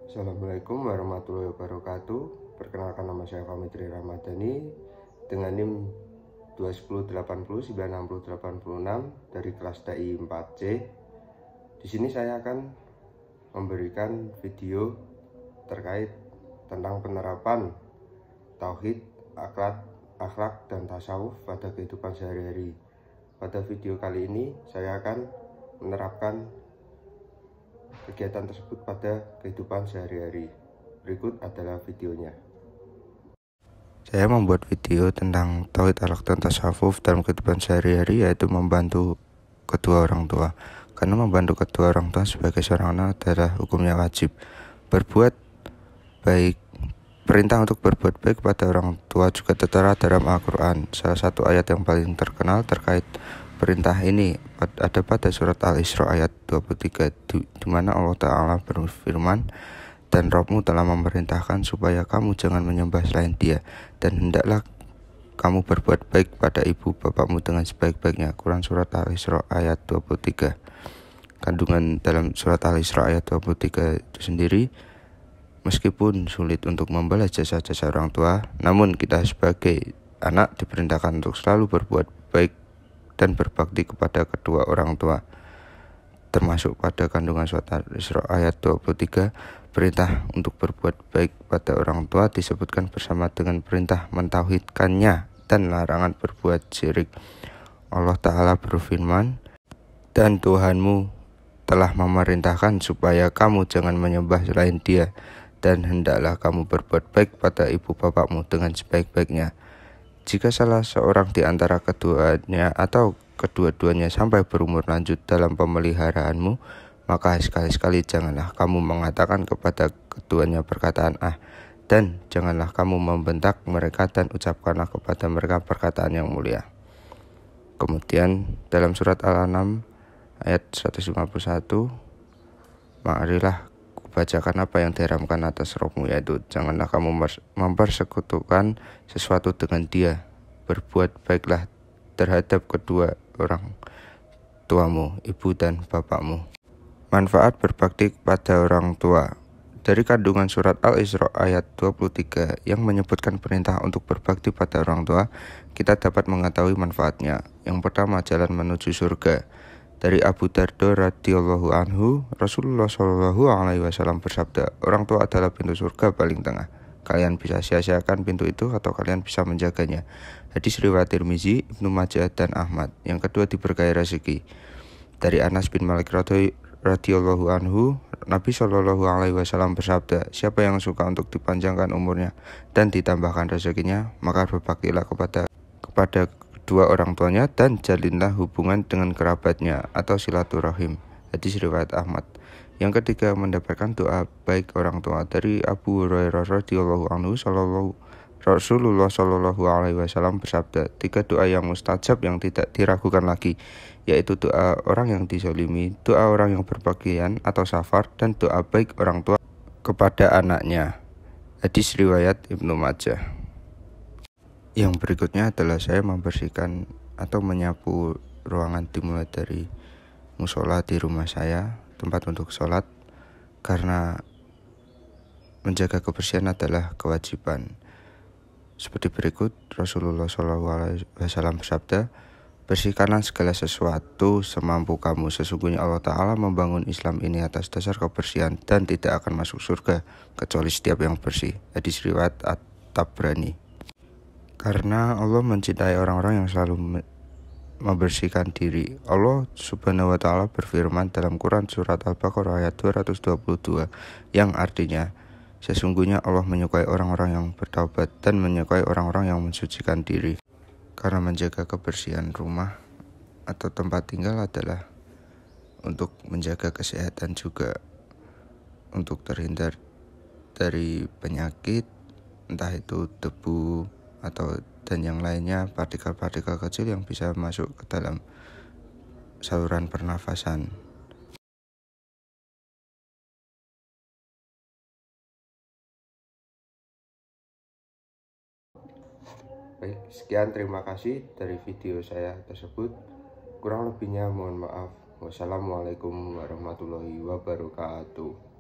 Assalamualaikum warahmatullahi wabarakatuh. Perkenalkan, nama saya Fahmi Tri Ramadhani dengan NIM 210809686 dari kelas TI 4C. Di sini saya akan memberikan video terkait tentang penerapan tauhid, akhlak dan tasawuf pada kehidupan sehari-hari. Pada video kali ini saya akan menerapkan kegiatan tersebut pada kehidupan sehari-hari. Berikut adalah videonya. Saya membuat video tentang tauhid, akhlak dan tasawuf dalam kehidupan sehari-hari, yaitu membantu kedua orang tua. Karena membantu kedua orang tua sebagai seorang anak adalah hukumnya wajib. Berbuat baik, perintah untuk berbuat baik kepada orang tua juga tertera dalam Al-Quran. Salah satu ayat yang paling terkenal terkait perintah ini ada pada surat Al-Isra ayat 23, di mana Allah Ta'ala berfirman, "Dan Rabbmu telah memerintahkan supaya kamu jangan menyembah selain Dia, dan hendaklah kamu berbuat baik pada ibu bapakmu dengan sebaik-baiknya." Quran surat Al-Isra ayat 23. Kandungan dalam surat Al-Isra ayat 23 itu sendiri, meskipun sulit untuk membalas jasa-jasa orang tua, namun kita sebagai anak diperintahkan untuk selalu berbuat baik dan berbakti kepada kedua orang tua. Termasuk pada kandungan surat Al-Isra ayat 23, perintah untuk berbuat baik pada orang tua disebutkan bersama dengan perintah mentauhidkannya dan larangan berbuat syirik. Allah Ta'ala berfirman, "Dan Tuhanmu telah memerintahkan supaya kamu jangan menyembah selain Dia, dan hendaklah kamu berbuat baik pada ibu bapakmu dengan sebaik-baiknya." Jika salah seorang di antara keduanya atau kedua-duanya sampai berumur lanjut dalam pemeliharaanmu, maka sekali-sekali janganlah kamu mengatakan kepada keduanya perkataan "ah", dan janganlah kamu membentak mereka dan ucapkanlah kepada mereka perkataan yang mulia. Kemudian dalam surat Al-An'am ayat 151, marilah bacakan apa yang diharamkan atas rohmu, yaitu janganlah kamu mempersekutukan sesuatu dengan Dia. Berbuat baiklah terhadap kedua orang tuamu, ibu dan bapakmu. Manfaat berbakti kepada orang tua. Dari kandungan surat Al-Isra ayat 23 yang menyebutkan perintah untuk berbakti pada orang tua, kita dapat mengetahui manfaatnya. Yang pertama, jalan menuju surga. Dari Abu Darda radhiyallahu anhu, Rasulullah Shallallahu alaihi wasallam bersabda, "Orang tua adalah pintu surga paling tengah. Kalian bisa sia-siakan pintu itu atau kalian bisa menjaganya." Hadis riwayat Tirmizi, Ibnu Majah dan Ahmad. Yang kedua, diberkahi rezeki. Dari Anas bin Malik radhiyallahu anhu, Nabi Shallallahu alaihi wasallam bersabda, "Siapa yang suka untuk dipanjangkan umurnya dan ditambahkan rezekinya, maka berbaktilah kepada kedua orang tuanya dan jalinlah hubungan dengan kerabatnya atau silaturahim." Hadis riwayat Ahmad. Yang ketiga, mendapatkan doa baik orang tua. Dari Abu Hurairah radhiyallahu anhu, Rasulullah Shallallahu alaihi wasallam bersabda, 3 doa yang mustajab yang tidak diragukan lagi, yaitu doa orang yang dizalimi, doa orang yang berpergian atau safar, dan doa baik orang tua kepada anaknya. Hadis riwayat Ibnu Majah. Yang berikutnya adalah saya membersihkan atau menyapu ruangan dimulai dari musola di rumah saya, tempat untuk sholat, karena menjaga kebersihan adalah kewajiban. Seperti berikut, Rasulullah SAW bersabda, "Bersihkanlah segala sesuatu semampu kamu. Sesungguhnya Allah Ta'ala membangun Islam ini atas dasar kebersihan dan tidak akan masuk surga kecuali setiap yang bersih." Hadis riwayat At-Tabrani. Karena Allah mencintai orang-orang yang selalu membersihkan diri. Allah Subhanahu wa Ta'ala berfirman dalam Quran surat Al-Baqarah ayat 222 yang artinya, "Sesungguhnya Allah menyukai orang-orang yang bertaubat dan menyukai orang-orang yang mensucikan diri." Karena menjaga kebersihan rumah atau tempat tinggal adalah untuk menjaga kesehatan juga, untuk terhindar dari penyakit, entah itu debu dan yang lainnya, partikel-partikel kecil yang bisa masuk ke dalam saluran pernafasan. Baik, sekian, terima kasih dari video saya tersebut. Kurang lebihnya mohon maaf. Wassalamualaikum warahmatullahi wabarakatuh.